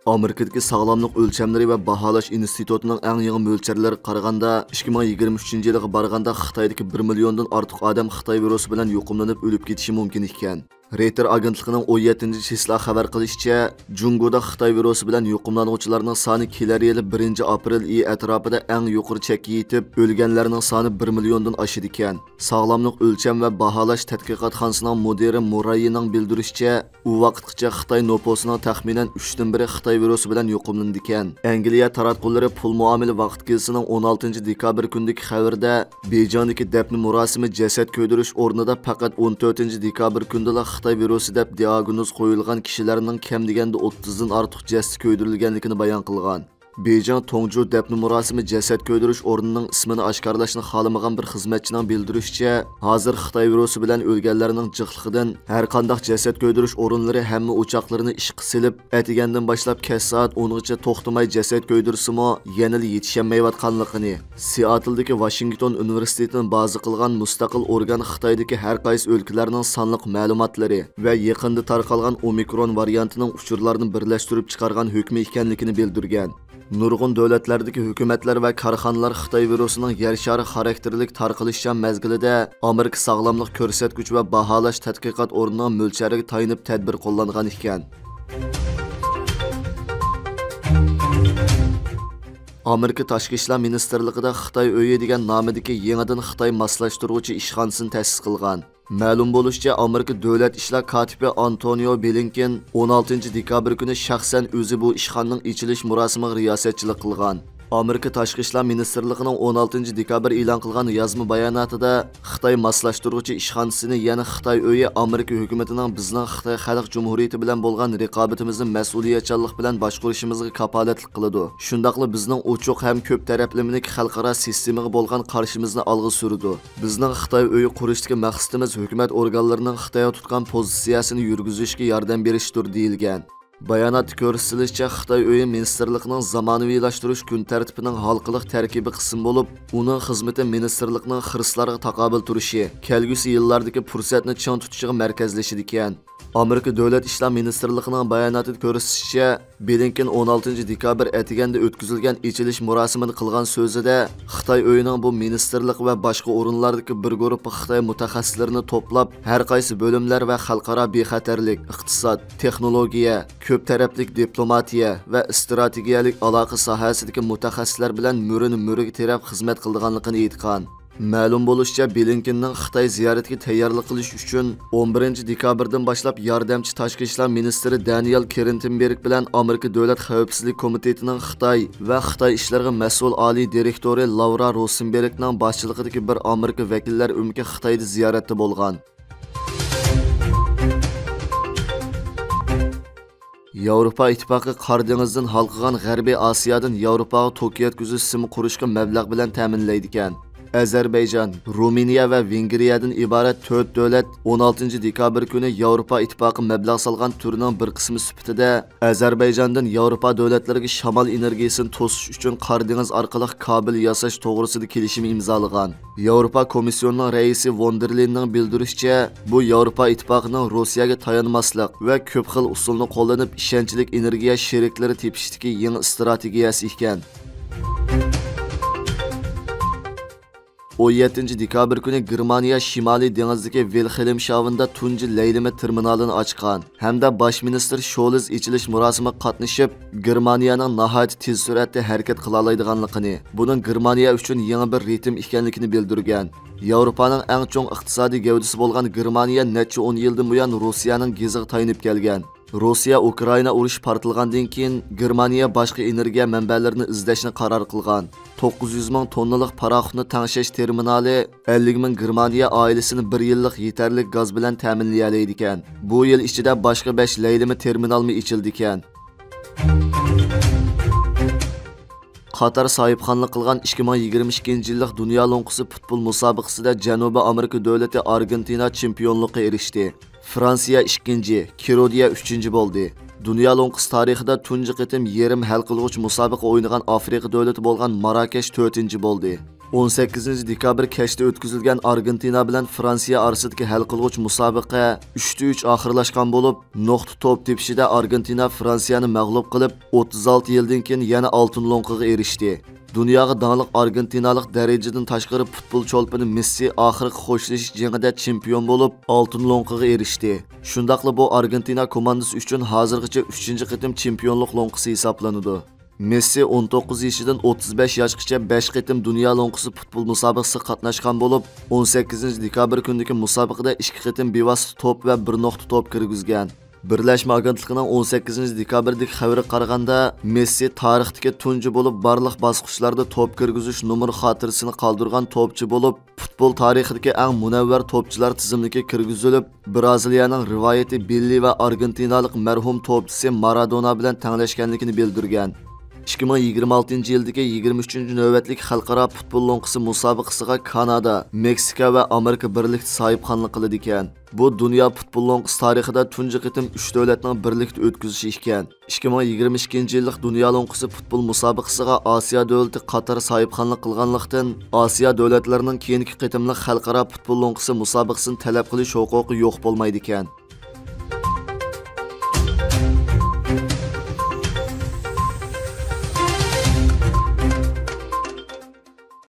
Amerikadagi sog'lomlik o'lchamlari va baholash institutining eng yangi mo'lcharlariga qaraganda 2023-yilga borganda Xitoydagi 1 milliondan ortiq odam Xitoy virusi bilan yuqumlanib o'lib ketishi mumkin ekan. Reuters agentligining 17-chisla xabar qilishicha, Jungoda Xitoy virusi bilan yuqumlanuvchilarning soni kelar yili 1-aprel oyi atrofida eng yuqori chekka yetib, o'lganlarning soni 1 milliondan oshadi ekan. Sog'lomlik o'lcham va baholash tadqiqotxonasining mudiri Murayning bildirishicha, u vaqtgacha Xitoy nufusining taxminan 3dan biri Xitoy virusi bilan yuqumlandi ekan. Angliya taratqullari pul muomala vaqt kelsining 16-dekabr kundagi xabarda Bejondagi dafn murosimi jasad ko'ydirish o'rnida faqat 14-dekabr kundida Xitoy virusi deb diagnoz qo'yilgan kishilarning kam deganda 30 dan ortiq jasad ko'ydirilganligini bayon qilgan. Bejang Tongju dafn murosimi jasad ko'ydirish o'rnining ismini oshkorlashni xohlamagan bir xizmatchining bildirishicha, hozir Xitoy virusi bilan o'lganlarning jiqligidan har qanday jasad ko'ydirish o'rinlari hamma o'choqlarini ishqa silib, atigandan boshlab kech soat 10 gacha to'xtamay jasad ko'ydirsimi, yana yetishmayotganligini, Seattledagi Washington universitetining bazi qilgan mustaqil organ Xitoydagi har qaysi o'lkalarning sonliq ma'lumotlari va yaqinda tarqalgan Omikron variantining uchurlarini birlashtirib chiqargan hukmi ekanligini bildirgan. Nurg'un davlatlardagi hukumatlar va korxonalar Xitoy virusining yer shari xarakterlik tarqalishchan mezgilida Amerika sog'lomlik ko'rsatgich va baholash tadqiqot o'rnining mo'lchariga tayinib tadbir qo'llangan ekan. Amerika Tashqi ishlar ministrligida Xitoy uyi degan nomidagi yangidan Xitoy moslashtiruvchi ishxonasini ta'sis qilgan. Ma'lum bo'lishicha, Amerika davlat ishlar kotibi Antonio Blinken 16-dekabr kuni shaxsan o'zi bu ishxonaning ochilish murosimiga riyosatchilik qilgan. Amerika Tashqi ishlar ministrligining 16-dekabr e'lon qilgan yozma bayonotida Xitoy moslashtiruvchi ishxonasini, ya'ni Xitoy uyi Amerika hukumatining bizning Xitoy Xalq Jumhuriyati bilan bo'lgan raqobatimizni mas'uliyatchanlik bilan boshqarishimizga kapolatlik qiladi. Shundaqla bizning ochiq ham ko'p taraflamlik xalqaro sistemaga bo'lgan qarshimizni olg'a surdi. Bizning Xitoy uyi qurishdagi maqsadimiz hukumat organlarining Xitoyga tutgan pozitsiyasini yurgizishga yordam berishdir deyilgan. Bayonotda ko'rsatilishicha, Xitoy uyi ministrligining zamonaviylashtirish kun tartibining halqiliq tarkibi qismi bo'lib, uning xizmati ministrlikning xirislarga taqobil turishi, kelgusi yillardagi fursatni chang tutishiga markazlashadi ekan. Amerika Davlat ishlar ministrligining bayonotida ko'rsatishicha, Blinken 16-dekabr atiganda o'tkazilgan ochilish murosimini qilgan so'zida Xitoy uyining bu ministrlik va boshqa o'rinlardagi bir guruh Xitoy mutaxassislarini to'plab, har qaysi bo'limlar va xalqaro bexatarlik, iqtisod, texnologiya, ko'p taraflik diplomatiya va strategiyalik aloqa sohasidagi mutaxassislar bilan mo'rin-mo'riga terab xizmat qilganligini aytgan. Ma'lum bo'lishicha, Blinkenning Xitoy ziyoratiga tayyorlik qilish uchun 11-dekabrdan boshlab yordamchi tashqi ishlar ministri Daniel Kritenberg bilan Amerika Davlat xavfsizlik komitetining Xitoy va Xitoy ishlariga mas'ul oliy direktori Laura Rosenbergning boshchiligidagi bir Amerika vakillar umki Xitoyda ziyoratda bo'lgan. Yevropa ittifoqi Qor dengizidan halqagan G'arbiy Osiyodan Yevropaga tok yetkazish simi qurishga mablag' bilan ta'minlaydi ekan. Azerbayjon, Ruminiya va Vengriyadan iborat 4 davlat 16-dekabr kuni Yevropa ittifoqi mablag' solgan turning bir qismi sifatida Azerbayjondan Yevropa davlatlariga shamol energiyasini to'sish uchun Qor dengizi orqali kabel yasash to'g'risida kelishim imzolagan. Yevropa komissiyonining raisi von der Leyenning bildirishicha, bu Yevropa ittifoqining Rossiyaga tayanmaslik va ko'p xil usulni qo'llanib ishonchli energiya sheriklari tepishdagi yangi strategiyasi ekan. 17-dekabr kuni Germaniya Shimoliy dengizdagi Wilhelmshavenda tunji laylama terminalini ochgan hamda bosh ministr Scholz ochilish murosimiga qatnashib, Germaniyaning nihoyat tez suratda harakat qila oladiganligini, buning Germaniya uchun yangi bir ritm ekanligini bildirgan. Yevropaning eng chong iqtisodiy gavdasi bo'lgan Germaniya necha 10 yildan buyon Rossiyaning geziga tayinib kelgan. Rossiya Ukraina urush portlagandan keyin Germaniya boshqa energiya manbalarini izlashni qaror qilgan. 900 ming tonnalik paraxodni tangshash terminali 50 ming Germaniya oilasini 1 yillik yetarli gaz bilan ta'minlaydi ekan. Bu yil ichida boshqa 5 laylama terminalmi ochildi ekan. Qatar sohibxonlik qilgan 2022-yillik Dunyo lo'nqisi futbol musobaqasida Janubiy Amerika davlati Argentina chempionlikka erishdi. Fransiya 2-chi, Kirodiya 3-chi bo'ldi. Dunyo lo'nqisi tarixida tunji qitim yerim hal qiluvchi musobaqa o'ynagan Afrika davlati bo'lgan Marokash 4-chi bo'ldi. 18 dekabr kechda o'tkazilgan Argentina bilan Fransiya orasidagi hal qilg'uch musobaqa 3-3 oxirlashgan bo'lib, nuqta to'p tepishida Argentina Fransiyani mag'lub qilib, 36 yildan keyin yana oltin lo'nqiga erishdi. Dunyoga danglik argentinalik darajadan tashqari futbol cho'lpini Messi oxirgi xo'shlashish jangida chempion bo'lib, oltin lo'nqiga erishdi. Shundaqla bu Argentina komandasi uchun hozirgacha 3-qitim chempionlik lo'nqisi hisoblanadi. Messi 19 yoshidan 35 yoshgacha 5 qitim dunyo lo'nqisi futbol musobaqasida qatnashgan bo'lib, 18 dekabr kunidagi musobaqada 2 qitim bevosita to'p va 1 nuqta to'p kirgizgan. Birlashma agentligining 18 dekabrdagi xabari qaraganda, Messi tarixdagi tunji bo'lib barliq bosqichlarda to'p kirgizish nomer xotirasini qoldirgan to'pchi bo'lib, futbol tarixidagi eng munavvar to'pchilar tizimiga kirgizilib, Braziliyaning rivoyati Billi va argentinalik marhum to'pchisi Maradona bilan tenglashganligini bildirgan. 2026-yildagi 23-navbatlik xalqaro futbol lo'nqisi musobaqasiga Kanada, Meksika va Amerika birlikda sohibxonlik qiladi ekan. Bu dunyo futbol lo'nqisi tarixida tunji qitim 3 davlatning birlikda o'tkazishi ekan. 2022-yillik dunyo lo'nqisi futbol musobaqasiga Osiyo davlati Qatar sohibxonlik qilganlikdan, Osiyo davlatlarining keyingi qitimli xalqaro futbol lo'nqisi musobaqasini talab qilish huquqi yo'q bo'lmaydi ekan.